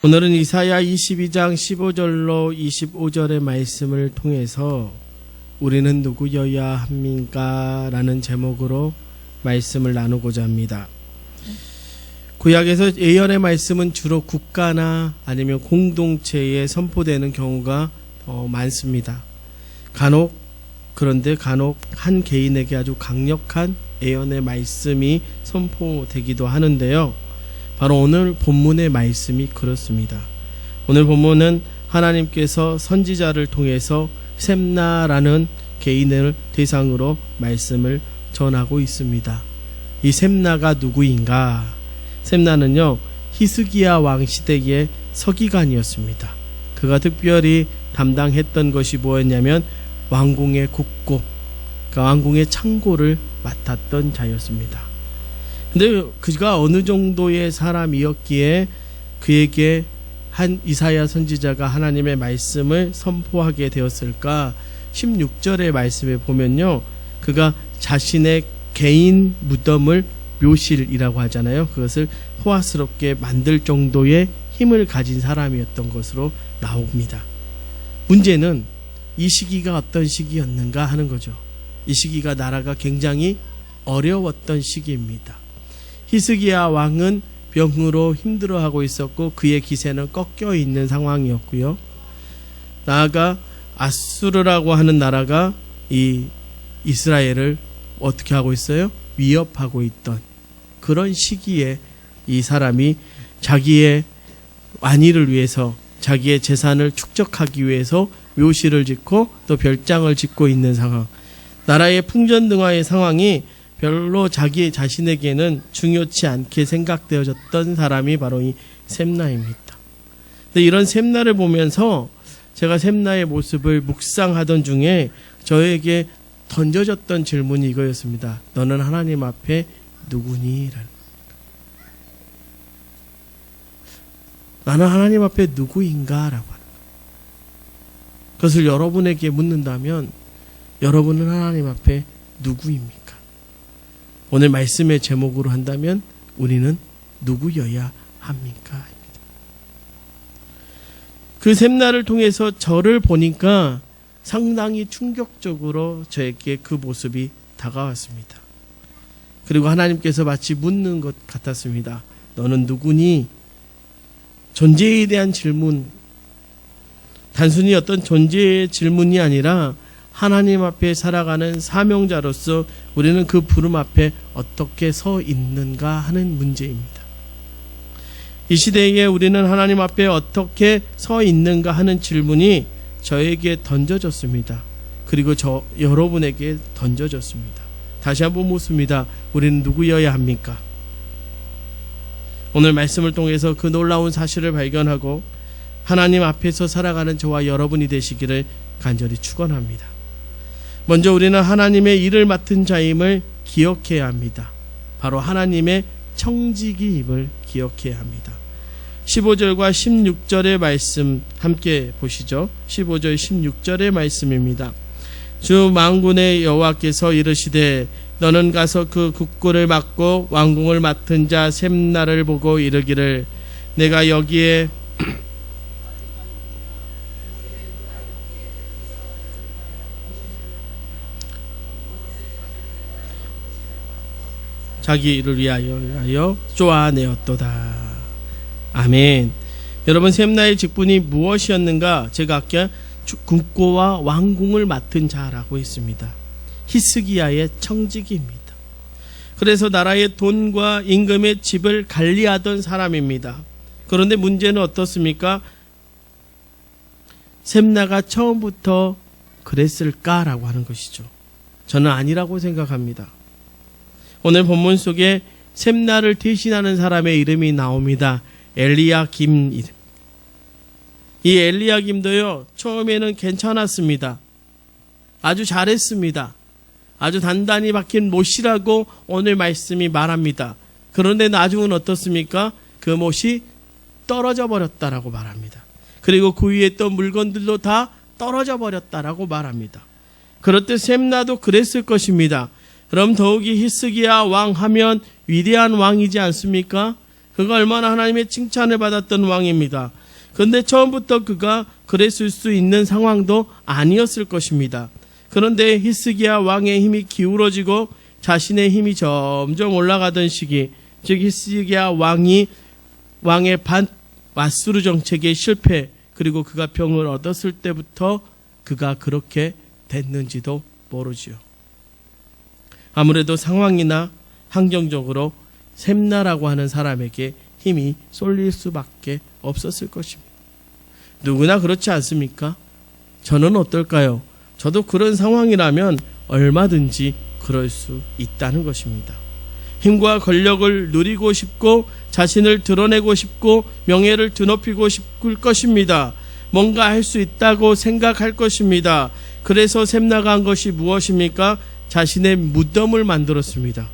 오늘은 이사야 22장 15절로 25절의 말씀을 통해서 우리는 누구여야 합니까? 라는 제목으로 말씀을 나누고자 합니다. 구약에서 예언의 말씀은 주로 국가나 아니면 공동체에 선포되는 경우가 많습니다. 그런데 간혹 한 개인에게 아주 강력한 예언의 말씀이 선포되기도 하는데요. 바로 오늘 본문의 말씀이 그렇습니다. 오늘 본문은 하나님께서 선지자를 통해서 셈나라는 개인을 대상으로 말씀을 전하고 있습니다. 이 셈나가 누구인가? 셈나는요, 히스기야 왕 시대의 서기관이었습니다. 그가 특별히 담당했던 것이 뭐였냐면 왕궁의 국고, 그러니까 왕궁의 창고를 맡았던 자였습니다. 근데 그가 어느 정도의 사람이었기에 그에게 한 이사야 선지자가 하나님의 말씀을 선포하게 되었을까? 16절의 말씀에 보면요, 그가 자신의 개인 무덤을 묘실이라고 하잖아요. 그것을 호화스럽게 만들 정도의 힘을 가진 사람이었던 것으로 나옵니다. 문제는 이 시기가 어떤 시기였는가 하는 거죠. 이 시기가 나라가 굉장히 어려웠던 시기입니다. 히스기야 왕은 병으로 힘들어하고 있었고 그의 기세는 꺾여 있는 상황이었고요. 나아가 아수르라고 하는 나라가 이 이스라엘을 어떻게 하고 있어요? 위협하고 있던 그런 시기에 이 사람이 자기의 안위를 위해서, 자기의 재산을 축적하기 위해서 묘실을 짓고 또 별장을 짓고 있는 상황, 나라의 풍전등화의 상황이 별로 자기 자신에게는 중요치 않게 생각되어졌던 사람이 바로 이 셈나입니다. 근데 이런 셈나를 보면서 제가 셈나의 모습을 묵상하던 중에 저에게 던져졌던 질문이 이거였습니다. 너는 하나님 앞에 누구니? 나는 하나님 앞에 누구인가? 라고 하는 거예요. 그것을 여러분에게 묻는다면 여러분은 하나님 앞에 누구입니까? 오늘 말씀의 제목으로 한다면 우리는 누구여야 합니까? 그 셈나를 통해서 저를 보니까 상당히 충격적으로 저에게 그 모습이 다가왔습니다. 그리고 하나님께서 마치 묻는 것 같았습니다. 너는 누구니? 존재에 대한 질문, 단순히 어떤 존재의 질문이 아니라 하나님 앞에 살아가는 사명자로서 우리는 그 부름 앞에 어떻게 서 있는가 하는 문제입니다. 이 시대에 우리는 하나님 앞에 어떻게 서 있는가 하는 질문이 저에게 던져졌습니다. 그리고 여러분에게 던져졌습니다. 다시 한번 묻습니다. 우리는 누구여야 합니까? 오늘 말씀을 통해서 그 놀라운 사실을 발견하고 하나님 앞에서 살아가는 저와 여러분이 되시기를 간절히 축원합니다. 먼저 우리는 하나님의 일을 맡은 자임을 기억해야 합니다. 바로 하나님의 청지기임을 기억해야 합니다. 15절과 16절의 말씀 함께 보시죠. 15절 16절의 말씀입니다. 주 만군의 여호와께서 이르시되 너는 가서 그 국고를 맡고 왕궁을 맡은 자 셈나를 보고 이르기를 내가 여기에 자기 일을 위하여 쪼아내었도다. 아멘. 여러분, 셈나의 직분이 무엇이었는가? 제가 아까 국고와 왕궁을 맡은 자라고 했습니다. 히스기야의 청지기입니다. 그래서 나라의 돈과 임금의 집을 관리하던 사람입니다. 그런데 문제는 어떻습니까? 셈나가 처음부터 그랬을까라고 하는 것이죠. 저는 아니라고 생각합니다. 오늘 본문 속에 셈나를 대신하는 사람의 이름이 나옵니다. 엘리야김 이름. 이 엘리야김도요, 처음에는 괜찮았습니다. 아주 잘했습니다. 아주 단단히 박힌 못이라고 오늘 말씀이 말합니다. 그런데 나중은 어떻습니까? 그 못이 떨어져 버렸다라고 말합니다. 그리고 그 위에 있던 물건들도 다 떨어져 버렸다라고 말합니다. 그렇듯 셈나도 그랬을 것입니다. 그럼 더욱이 히스기야 왕 하면 위대한 왕이지 않습니까? 그가 얼마나 하나님의 칭찬을 받았던 왕입니다. 그런데 처음부터 그가 그랬을 수 있는 상황도 아니었을 것입니다. 그런데 히스기야 왕의 힘이 기울어지고 자신의 힘이 점점 올라가던 시기, 즉 히스기야 왕의 반와수르 정책의 실패, 그리고 그가 병을 얻었을 때부터 그가 그렇게 됐는지도 모르지요. 아무래도 상황이나 환경적으로 셈나라고 하는 사람에게 힘이 쏠릴 수밖에 없었을 것입니다. 누구나 그렇지 않습니까? 저는 어떨까요? 저도 그런 상황이라면 얼마든지 그럴 수 있다는 것입니다. 힘과 권력을 누리고 싶고 자신을 드러내고 싶고 명예를 드높이고 싶을 것입니다. 뭔가 할 수 있다고 생각할 것입니다. 그래서 셈나가 한 것이 무엇입니까? 자신의 무덤을 만들었습니다.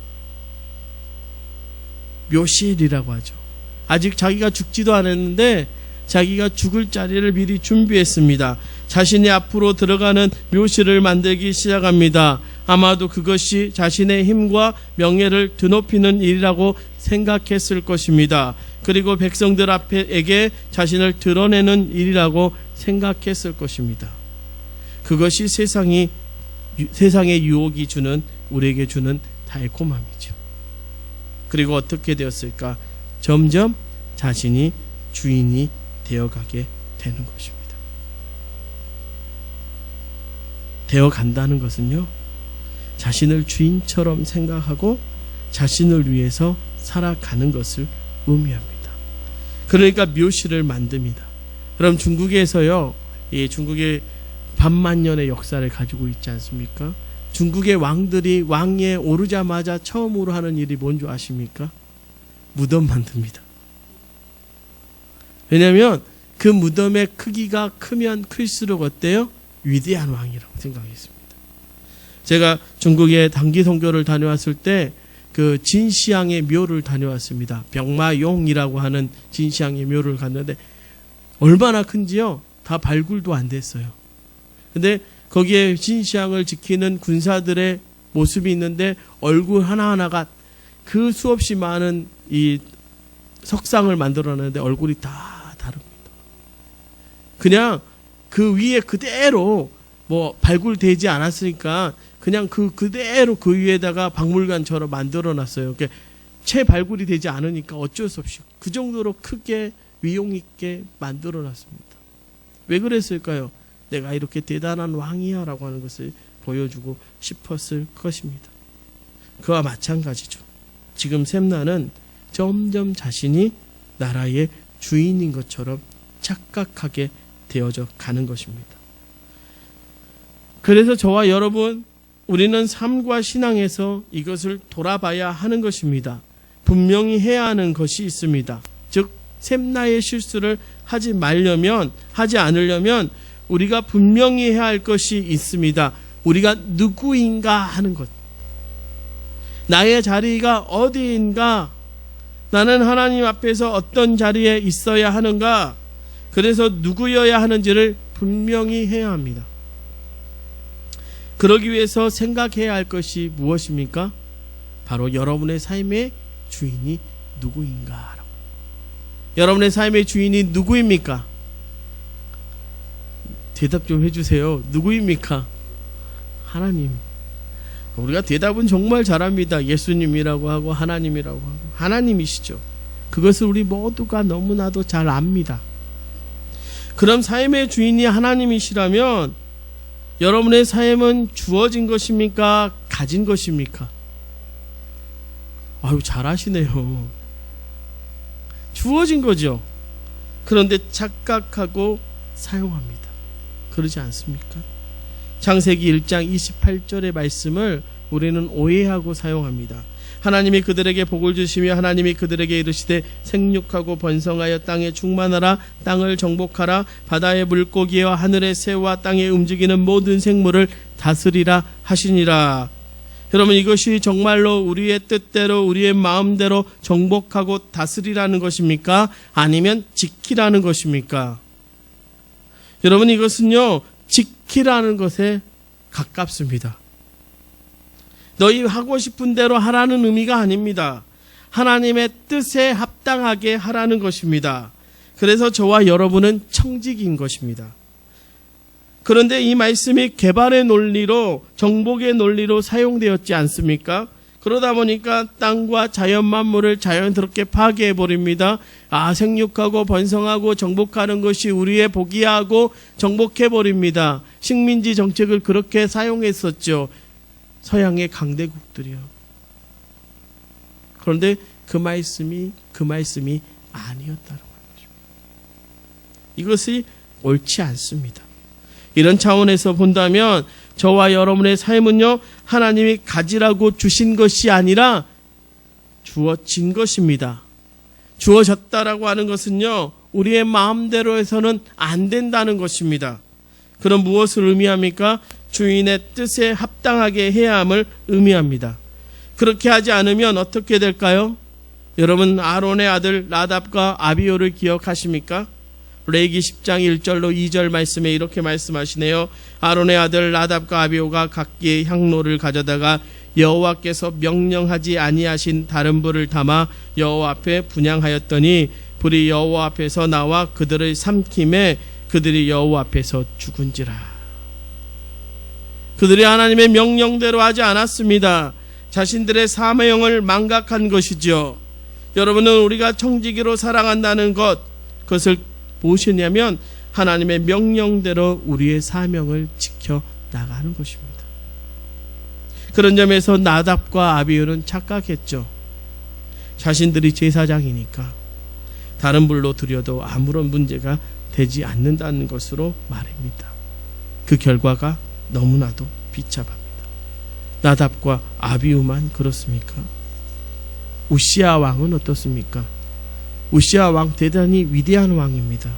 묘실이라고 하죠. 아직 자기가 죽지도 않았는데 자기가 죽을 자리를 미리 준비했습니다. 자신이 앞으로 들어가는 묘실을 만들기 시작합니다. 아마도 그것이 자신의 힘과 명예를 드높이는 일이라고 생각했을 것입니다. 그리고 백성들 앞에게 자신을 드러내는 일이라고 생각했을 것입니다. 그것이 세상의 유혹이 주는, 우리에게 주는 달콤함이죠. 그리고 어떻게 되었을까? 점점 자신이 주인이 되어가게 되는 것입니다. 되어간다는 것은요, 자신을 주인처럼 생각하고 자신을 위해서 살아가는 것을 의미합니다. 그러니까 묘실을 만듭니다. 그럼 중국에서요, 중국의 반만년의 역사를 가지고 있지 않습니까? 중국의 왕들이 왕위에 오르자마자 처음으로 하는 일이 뭔지 아십니까? 무덤 만듭니다. 왜냐하면 그 무덤의 크기가 크면 클수록 어때요? 위대한 왕이라고 생각했습니다. 제가 중국에 단기 선교를 다녀왔을 때 그 진시황의 묘를 다녀왔습니다. 병마용이라고 하는 진시황의 묘를 갔는데 얼마나 큰지요? 다 발굴도 안 됐어요. 근데 거기에 진시황을 지키는 군사들의 모습이 있는데 얼굴 하나하나가 그 수없이 많은 이 석상을 만들어놨는데 얼굴이 다 다릅니다. 그냥 그 위에 그대로 뭐 발굴되지 않았으니까 그냥 그대로 그 위에다가 박물관처럼 만들어놨어요. 채 발굴이 되지 않으니까 어쩔 수 없이 그 정도로 크게 위용 있게 만들어놨습니다. 왜 그랬을까요? 내가 이렇게 대단한 왕이야 라고 하는 것을 보여주고 싶었을 것입니다. 그와 마찬가지죠. 지금 셈나는 점점 자신이 나라의 주인인 것처럼 착각하게 되어져 가는 것입니다. 그래서 저와 여러분, 우리는 삶과 신앙에서 이것을 돌아봐야 하는 것입니다. 분명히 해야 하는 것이 있습니다. 즉 셈나의 실수를 하지 않으려면 우리가 분명히 해야 할 것이 있습니다. 우리가 누구인가 하는 것. 나의 자리가 어디인가? 나는 하나님 앞에서 어떤 자리에 있어야 하는가? 그래서 누구여야 하는지를 분명히 해야 합니다. 그러기 위해서 생각해야 할 것이 무엇입니까? 바로 여러분의 삶의 주인이 누구인가? 여러분의 삶의 주인이 누구입니까? 대답 좀 해주세요. 누구입니까? 하나님. 우리가 대답은 정말 잘합니다. 예수님이라고 하고 하나님이라고 하고 하나님이시죠. 그것을 우리 모두가 너무나도 잘 압니다. 그럼 삶의 주인이 하나님이시라면 여러분의 삶은 주어진 것입니까? 가진 것입니까? 아유, 잘하시네요. 주어진 거죠. 그런데 착각하고 사용합니다. 그러지 않습니까? 창세기 1장 28절의 말씀을 우리는 오해하고 사용합니다. 하나님이 그들에게 복을 주시며 하나님이 그들에게 이르시되 생육하고 번성하여 땅에 충만하라. 땅을 정복하라. 바다의 물고기와 하늘의 새와 땅에 움직이는 모든 생물을 다스리라 하시니라. 여러분, 이것이 정말로 우리의 뜻대로 우리의 마음대로 정복하고 다스리라는 것입니까? 아니면 지키라는 것입니까? 여러분, 이것은요, 지키라는 것에 가깝습니다. 너희 하고 싶은 대로 하라는 의미가 아닙니다. 하나님의 뜻에 합당하게 하라는 것입니다. 그래서 저와 여러분은 청직인 것입니다. 그런데 이 말씀이 개발의 논리로, 정복의 논리로 사용되었지 않습니까? 그러다 보니까 땅과 자연 만물을 자연스럽게 파괴해 버립니다. 생육하고 번성하고 정복하는 것이 우리의 복이야 하고 정복해 버립니다. 식민지 정책을 그렇게 사용했었죠. 서양의 강대국들이요. 그런데 그 말씀이 아니었다는 거죠. 이것이 옳지 않습니다. 이런 차원에서 본다면 저와 여러분의 삶은요, 하나님이 가지라고 주신 것이 아니라 주어진 것입니다. 주어졌다라고 하는 것은요, 우리의 마음대로 해서는 안 된다는 것입니다. 그럼 무엇을 의미합니까? 주인의 뜻에 합당하게 해야 함을 의미합니다. 그렇게 하지 않으면 어떻게 될까요? 여러분, 아론의 아들 나답과 아비후를 기억하십니까? 레위기 10장 1절로 2절 말씀에 이렇게 말씀하시네요. 아론의 아들 나답과 아비후가 각기 향로를 가져다가 여호와께서 명령하지 아니하신 다른 불을 담아 여호와 앞에 분향하였더니 불이 여호와 앞에서 나와 그들을 삼킴에 그들이 여호와 앞에서 죽은지라. 그들이 하나님의 명령대로 하지 않았습니다. 자신들의 사명을 망각한 것이죠. 여러분은 우리가 청지기로 살아간다는 그것을 무엇이냐면 하나님의 명령대로 우리의 사명을 지켜나가는 것입니다. 그런 점에서 나답과 아비후는 착각했죠. 자신들이 제사장이니까 다른 불로 드려도 아무런 문제가 되지 않는다는 것으로 말입니다. 그 결과가 너무나도 비참합니다. 나답과 아비후만 그렇습니까? 우시야 왕은 어떻습니까? 우시야 왕 대단히 위대한 왕입니다.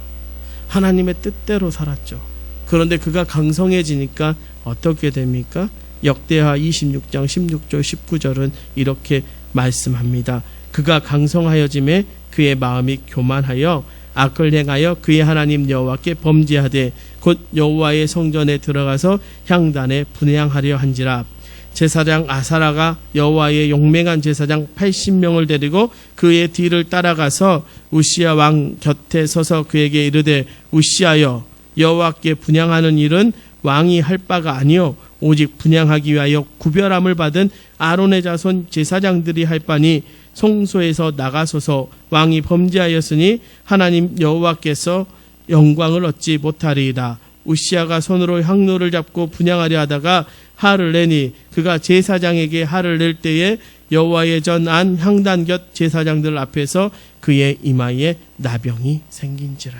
하나님의 뜻대로 살았죠. 그런데 그가 강성해지니까 어떻게 됩니까? 역대하 26장 16절 19절은 이렇게 말씀합니다. 그가 강성하여짐에 그의 마음이 교만하여 악을 행하여 그의 하나님 여호와께 범죄하되 곧 여호와의 성전에 들어가서 향단에 분향하려 한지라. 제사장 아사라가 여호와의 용맹한 제사장 80명을 데리고 그의 뒤를 따라가서 우시야 왕 곁에 서서 그에게 이르되 우시야여, 여호와께 분향하는 일은 왕이 할 바가 아니요 오직 분향하기 위하여 구별함을 받은 아론의 자손 제사장들이 할 바니 성소에서 나가소서. 왕이 범죄하였으니 하나님 여호와께서 영광을 얻지 못하리이다. 우시야가 손으로 향로를 잡고 분향하려 하다가 화를 내니 그가 제사장에게 화를 낼 때에 여호와의 전 안 향단 곁 제사장들 앞에서 그의 이마에 나병이 생긴지라.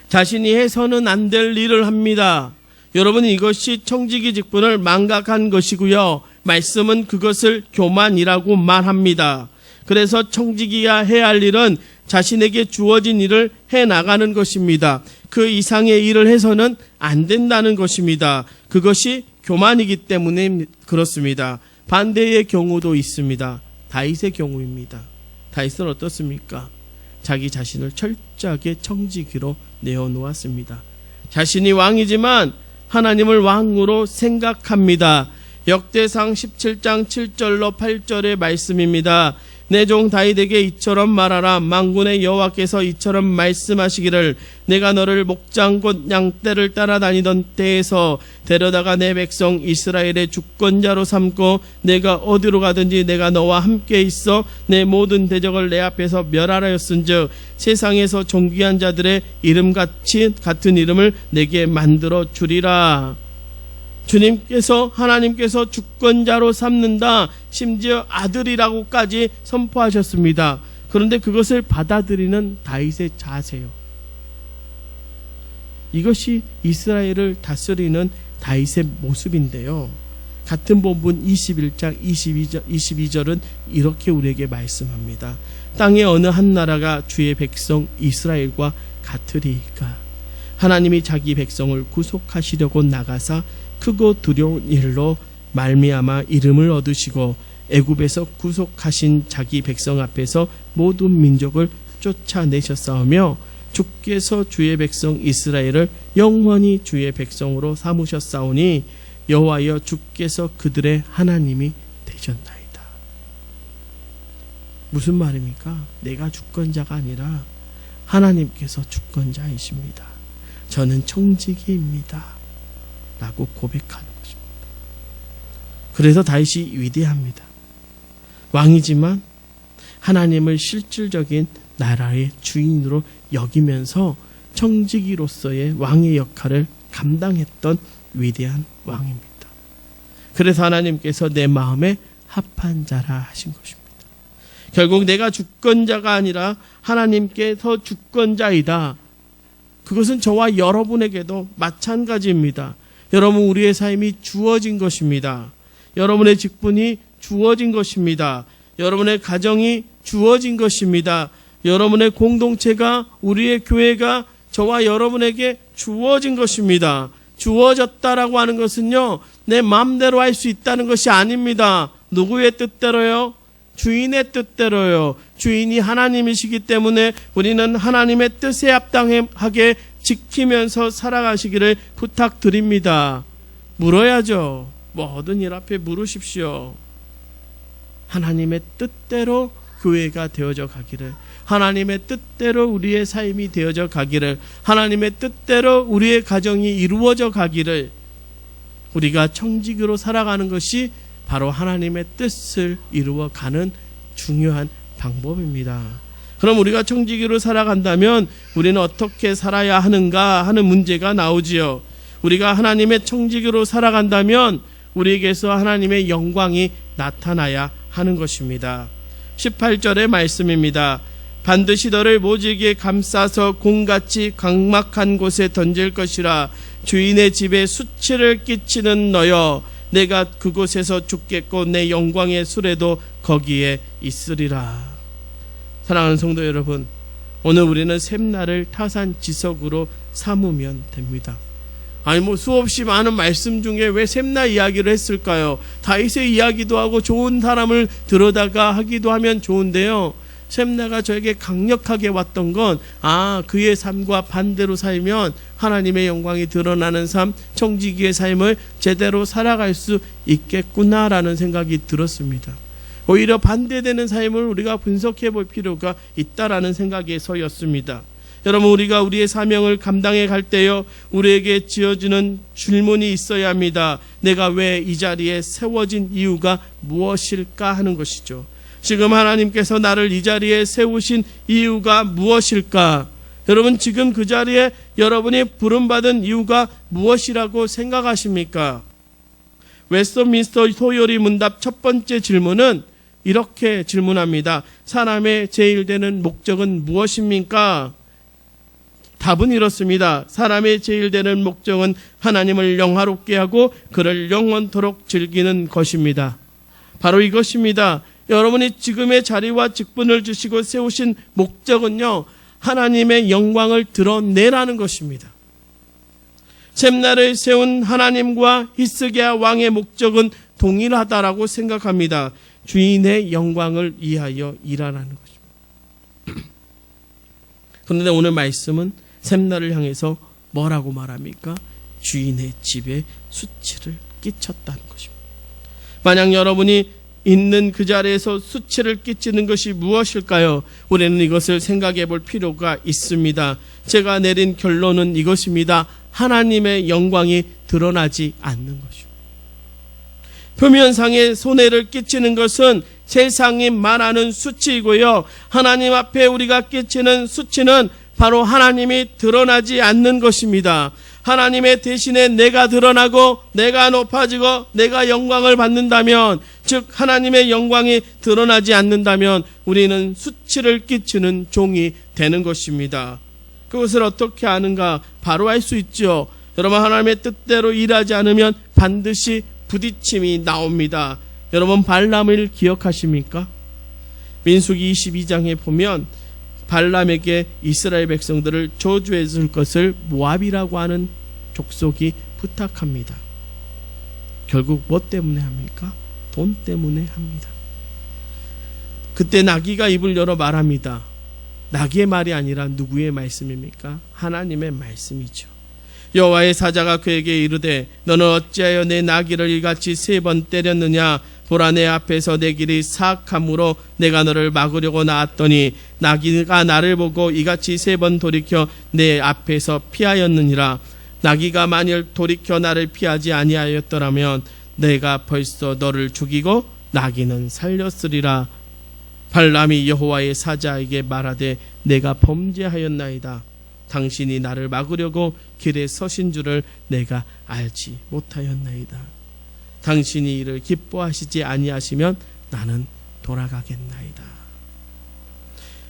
자신이 해서는 안 될 일을 합니다. 여러분, 이것이 청지기 직분을 망각한 것이고요. 말씀은 그것을 교만이라고 말합니다. 그래서 청지기가 해야 할 일은 자신에게 주어진 일을 해나가는 것입니다. 그 이상의 일을 해서는 안 된다는 것입니다. 그것이 교만이기 때문에 그렇습니다. 반대의 경우도 있습니다. 다윗의 경우입니다. 다윗은 어떻습니까? 자기 자신을 철저하게 청지기로 내어놓았습니다. 자신이 왕이지만 하나님을 왕으로 생각합니다. 역대상 17장 7절로 8절의 말씀입니다. 내 종 다윗에게 이처럼 말하라. 만군의 여호와께서 이처럼 말씀하시기를 내가 너를 목장 곧 양떼를 따라다니던 때에서 데려다가 내 백성 이스라엘의 주권자로 삼고 내가 어디로 가든지 내가 너와 함께 있어 내 모든 대적을 내 앞에서 멸하라였은즉 세상에서 존귀한 자들의 이름같이 같은 이름을 내게 만들어 주리라. 주님께서, 하나님께서 주권자로 삼는다, 심지어 아들이라고까지 선포하셨습니다. 그런데 그것을 받아들이는 다윗의 자세요. 이것이 이스라엘을 다스리는 다윗의 모습인데요. 같은 본문 21장 22절은 이렇게 우리에게 말씀합니다. 땅의 어느 한 나라가 주의 백성 이스라엘과 같으리이까. 하나님이 자기 백성을 구속하시려고 나가사 크고 두려운 일로 말미암아 이름을 얻으시고 애굽에서 구속하신 자기 백성 앞에서 모든 민족을 쫓아내셨사오며 주께서 주의 백성 이스라엘을 영원히 주의 백성으로 삼으셨사오니 여호와여 주께서 그들의 하나님이 되셨나이다. 무슨 말입니까? 내가 주권자가 아니라 하나님께서 주권자이십니다. 저는 청지기입니다. 라고 고백하는 것입니다. 그래서 다윗이 위대합니다. 왕이지만 하나님을 실질적인 나라의 주인으로 여기면서 청지기로서의 왕의 역할을 감당했던 위대한 왕입니다. 그래서 하나님께서 내 마음에 합한 자라 하신 것입니다. 결국 내가 주권자가 아니라 하나님께서 주권자이다. 그것은 저와 여러분에게도 마찬가지입니다. 여러분, 우리의 삶이 주어진 것입니다. 여러분의 직분이 주어진 것입니다. 여러분의 가정이 주어진 것입니다. 여러분의 공동체가, 우리의 교회가 저와 여러분에게 주어진 것입니다. 주어졌다라고 하는 것은요, 내 마음대로 할 수 있다는 것이 아닙니다. 누구의 뜻대로요? 주인의 뜻대로요. 주인이 하나님이시기 때문에 우리는 하나님의 뜻에 합당하게 지키면서 살아가시기를 부탁드립니다. 물어야죠. 모든 일 앞에 물으십시오. 하나님의 뜻대로 교회가 되어져 가기를, 하나님의 뜻대로 우리의 삶이 되어져 가기를, 하나님의 뜻대로 우리의 가정이 이루어져 가기를, 우리가 청지기로 살아가는 것이 바로 하나님의 뜻을 이루어가는 중요한 방법입니다. 그럼 우리가 청지기로 살아간다면 우리는 어떻게 살아야 하는가 하는 문제가 나오지요. 우리가 하나님의 청지기로 살아간다면 우리에게서 하나님의 영광이 나타나야 하는 것입니다. 18절의 말씀입니다. 반드시 너를 모지게 감싸서 공같이 각막한 곳에 던질 것이라. 주인의 집에 수치를 끼치는 너여, 내가 그곳에서 죽겠고 내 영광의 수레도 거기에 있으리라. 사랑하는 성도 여러분, 오늘 우리는 샘나를 타산지석으로 삼으면 됩니다. 아니 수없이 많은 말씀 중에 왜 샘나 이야기를 했을까요? 다윗의 이야기도 하고 좋은 사람을 들여다가 하기도 하면 좋은데요, 샘나가 저에게 강력하게 왔던 건 그의 삶과 반대로 살면 하나님의 영광이 드러나는 삶, 청지기의 삶을 제대로 살아갈 수 있겠구나라는 생각이 들었습니다. 오히려 반대되는 삶을 우리가 분석해 볼 필요가 있다라는 생각에서였습니다. 여러분, 우리가 우리의 사명을 감당해 갈 때요, 우리에게 지어지는 질문이 있어야 합니다. 내가 왜 이 자리에 세워진 이유가 무엇일까 하는 것이죠. 지금 하나님께서 나를 이 자리에 세우신 이유가 무엇일까? 여러분, 지금 그 자리에 여러분이 부름받은 이유가 무엇이라고 생각하십니까? 웨스트민스터 소요리 문답 첫 번째 질문은 이렇게 질문합니다. 사람의 제일 되는 목적은 무엇입니까? 답은 이렇습니다. 사람의 제일 되는 목적은 하나님을 영화롭게 하고 그를 영원토록 즐기는 것입니다. 바로 이것입니다. 여러분이 지금의 자리와 직분을 주시고 세우신 목적은요, 하나님의 영광을 드러내라는 것입니다. 샘나를 세운 하나님과 히스기야 왕의 목적은 동일하다라고 생각합니다. 주인의 영광을 위하여 일하라는 것입니다. 그런데 오늘 말씀은 샘나를 향해서 뭐라고 말합니까? 주인의 집에 수치를 끼쳤다는 것입니다. 만약 여러분이 있는 그 자리에서 수치를 끼치는 것이 무엇일까요? 우리는 이것을 생각해 볼 필요가 있습니다. 제가 내린 결론은 이것입니다. 하나님의 영광이 드러나지 않는 것입니다. 표면상의 손해를 끼치는 것은 세상이 말하는 수치이고요, 하나님 앞에 우리가 끼치는 수치는 바로 하나님이 드러나지 않는 것입니다. 하나님의 대신에 내가 드러나고 내가 높아지고 내가 영광을 받는다면, 즉 하나님의 영광이 드러나지 않는다면 우리는 수치를 끼치는 종이 되는 것입니다. 그것을 어떻게 아는가? 바로 알 수 있죠. 여러분, 하나님의 뜻대로 일하지 않으면 반드시 부딪힘이 나옵니다. 여러분, 발람을 기억하십니까? 민수기 22장에 보면 발람에게 이스라엘 백성들을 저주해 줄 것을 모압이라고 하는 족속이 부탁합니다. 결국 뭐 때문에 합니까? 돈 때문에 합니다. 그때 나귀가 입을 열어 말합니다. 나귀의 말이 아니라 누구의 말씀입니까? 하나님의 말씀이죠. 여호와의 사자가 그에게 이르되 너는 어찌하여 내 나귀를 이같이 3번 때렸느냐? 보라, 내 앞에서 내 길이 사악함으로 내가 너를 막으려고 나왔더니 나귀가 나를 보고 이같이 3번 돌이켜 내 앞에서 피하였느니라. 나귀가 만일 돌이켜 나를 피하지 아니하였더라면 내가 벌써 너를 죽이고 나귀는 살렸으리라. 발람이 여호와의 사자에게 말하되 내가 범죄하였나이다. 당신이 나를 막으려고 길에 서신 줄을 내가 알지 못하였나이다. 당신이 이를 기뻐하시지 아니하시면 나는 돌아가겠나이다.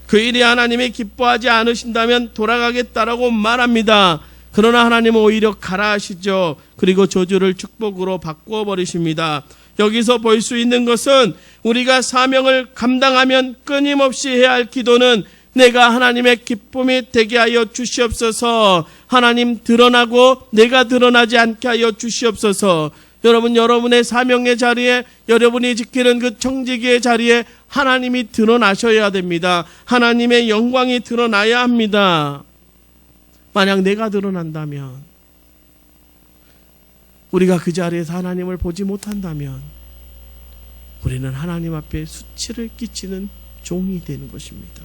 그 일이 하나님이 기뻐하지 않으신다면 돌아가겠다라고 말합니다. 그러나 하나님은 오히려 가라 하시죠. 그리고 저주를 축복으로 바꾸어 버리십니다. 여기서 볼 수 있는 것은 우리가 사명을 감당하면 끊임없이 해야 할 기도는 내가 하나님의 기쁨이 되게 하여 주시옵소서. 하나님 드러나고 내가 드러나지 않게 하여 주시옵소서. 여러분, 여러분의 사명의 자리에, 여러분이 지키는 그 청지기의 자리에 하나님이 드러나셔야 됩니다. 하나님의 영광이 드러나야 합니다. 만약 내가 드러난다면, 우리가 그 자리에서 하나님을 보지 못한다면 우리는 하나님 앞에 수치를 끼치는 종이 되는 것입니다.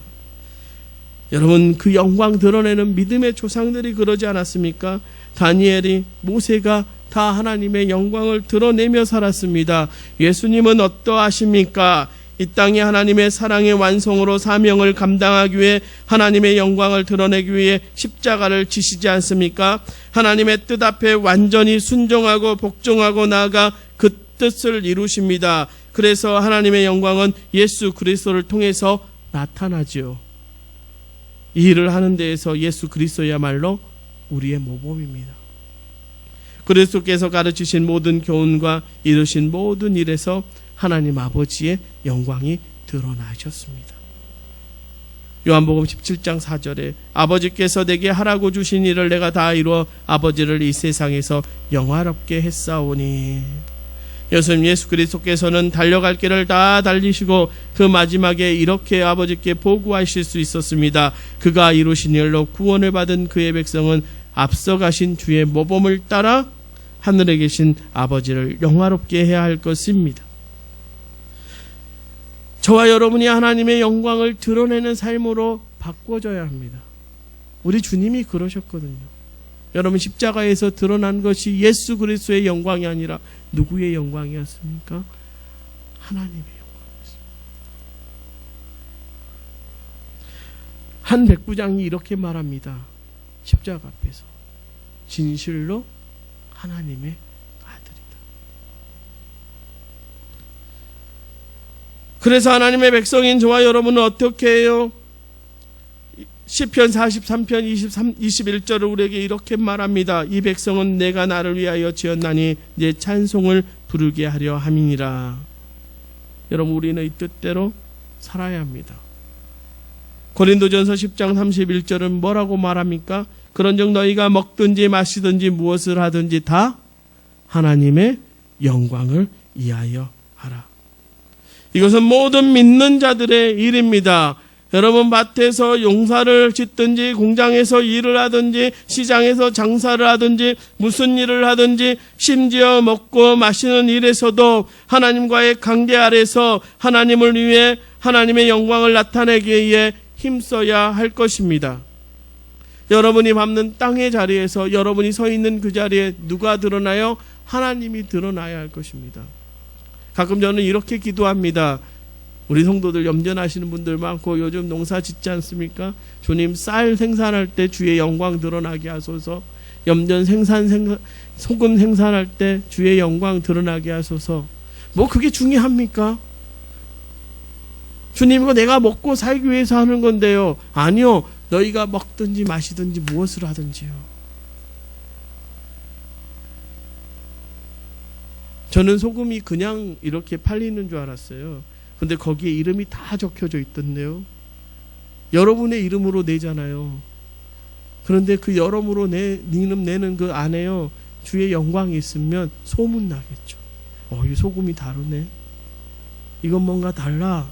여러분, 그 영광 드러내는 믿음의 조상들이 그러지 않았습니까? 다니엘이, 모세가 다 하나님의 영광을 드러내며 살았습니다. 예수님은 어떠하십니까? 이 땅에 하나님의 사랑의 완성으로 사명을 감당하기 위해 하나님의 영광을 드러내기 위해 십자가를 지시지 않습니까? 하나님의 뜻 앞에 완전히 순종하고 복종하고 나아가 그 뜻을 이루십니다. 그래서 하나님의 영광은 예수 그리스도를 통해서 나타나지요. 이 일을 하는 데에서 예수 그리스도야말로 우리의 모범입니다. 그리스도께서 가르치신 모든 교훈과 이루신 모든 일에서 하나님 아버지의 영광이 드러나셨습니다. 요한복음 17장 4절에 아버지께서 내게 하라고 주신 일을 내가 다 이루어 아버지를 이 세상에서 영화롭게 했사오니. 예수 그리스도께서는 달려갈 길을 다 달리시고 그 마지막에 이렇게 아버지께 보고하실 수 있었습니다. 그가 이루신 일로 구원을 받은 그의 백성은 앞서가신 주의 모범을 따라 하늘에 계신 아버지를 영화롭게 해야 할 것입니다. 저와 여러분이 하나님의 영광을 드러내는 삶으로 바꿔줘야 합니다. 우리 주님이 그러셨거든요. 여러분, 십자가에서 드러난 것이 예수 그리스도의 영광이 아니라 누구의 영광이었습니까? 하나님의 영광이었습니다. 한 백부장이 이렇게 말합니다. 십자가 앞에서 진실로 하나님의 아들이다. 그래서 하나님의 백성인 저와 여러분은 어떻게 해요? 시편 43편 21절을 우리에게 이렇게 말합니다. 이 백성은 내가 나를 위하여 지었나니 내 찬송을 부르게 하려 함이니라. 여러분, 우리는 이 뜻대로 살아야 합니다. 고린도전서 10장 31절은 뭐라고 말합니까? 그런즉 너희가 먹든지 마시든지 무엇을 하든지 다 하나님의 영광을 위하여 하라. 이것은 모든 믿는 자들의 일입니다. 여러분, 밭에서 용사를 짓든지 공장에서 일을 하든지 시장에서 장사를 하든지 무슨 일을 하든지 심지어 먹고 마시는 일에서도 하나님과의 관계 아래서 하나님을 위해 하나님의 영광을 나타내기 위해 힘써야 할 것입니다. 여러분이 밟는 땅의 자리에서 여러분이 서 있는 그 자리에 누가 드러나요? 하나님이 드러나야 할 것입니다. 가끔 저는 이렇게 기도합니다. 우리 성도들 염전하시는 분들 많고 요즘 농사 짓지 않습니까? 주님, 쌀 생산할 때 주의 영광 드러나게 하소서. 염전 소금 생산할 때 주의 영광 드러나게 하소서. 뭐 그게 중요합니까? 주님, 이거 내가 먹고 살기 위해서 하는 건데요. 아니요. 너희가 먹든지 마시든지 무엇을 하든지요. 저는 소금이 그냥 이렇게 팔리는 줄 알았어요. 근데 거기에 이름이 다 적혀져 있던데요. 여러분의 이름으로 내잖아요. 그런데 그 여러분으로 이름 내는 그 안에요, 주의 영광이 있으면 소문나겠죠. 이 소금이 다르네. 이건 뭔가 달라.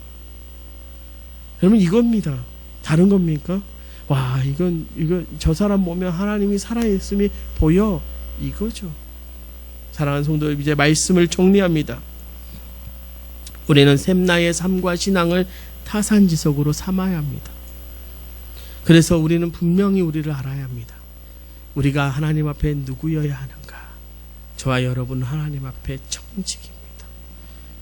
여러분, 이겁니다. 다른 겁니까? 와, 이거 저 사람 보면 하나님이 살아있음이 보여. 이거죠. 사랑하는 성도, 이제 말씀을 정리합니다. 우리는 샘나의 삶과 신앙을 타산지석으로 삼아야 합니다. 그래서 우리는 분명히 우리를 알아야 합니다. 우리가 하나님 앞에 누구여야 하는가? 저와 여러분은 하나님 앞에 청직입니다.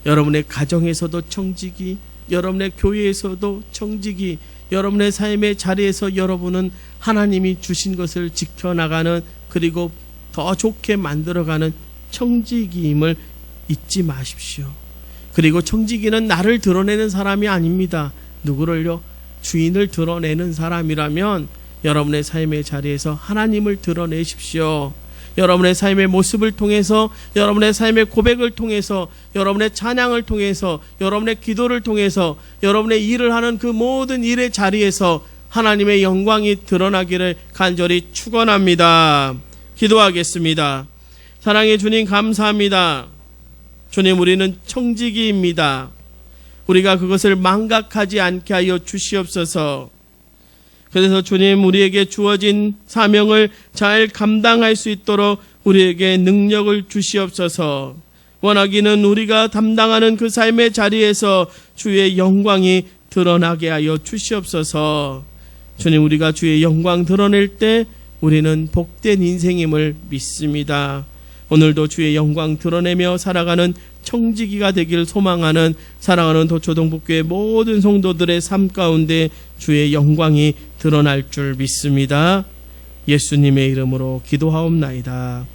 여러분의 가정에서도 청직이, 여러분의 교회에서도 청직이, 여러분의 삶의 자리에서 여러분은 하나님이 주신 것을 지켜나가는, 그리고 더 좋게 만들어가는 청지기임을 잊지 마십시오. 그리고 청지기는 나를 드러내는 사람이 아닙니다. 누구를요? 주인을 드러내는 사람이라면 여러분의 삶의 자리에서 하나님을 드러내십시오. 여러분의 삶의 모습을 통해서, 여러분의 삶의 고백을 통해서, 여러분의 찬양을 통해서, 여러분의 기도를 통해서, 여러분의 일을 하는 그 모든 일의 자리에서 하나님의 영광이 드러나기를 간절히 축원합니다. 기도하겠습니다. 사랑의 주님, 감사합니다. 주님, 우리는 청지기입니다. 우리가 그것을 망각하지 않게 하여 주시옵소서. 그래서 주님, 우리에게 주어진 사명을 잘 감당할 수 있도록 우리에게 능력을 주시옵소서. 원하기는 우리가 담당하는 그 삶의 자리에서 주의 영광이 드러나게 하여 주시옵소서. 주님, 우리가 주의 영광 드러낼 때 우리는 복된 인생임을 믿습니다. 오늘도 주의 영광 드러내며 살아가는 청지기가 되길 소망하는 사랑하는 도초동북교회 모든 성도들의 삶 가운데 주의 영광이 드러날 줄 믿습니다. 예수님의 이름으로 기도하옵나이다.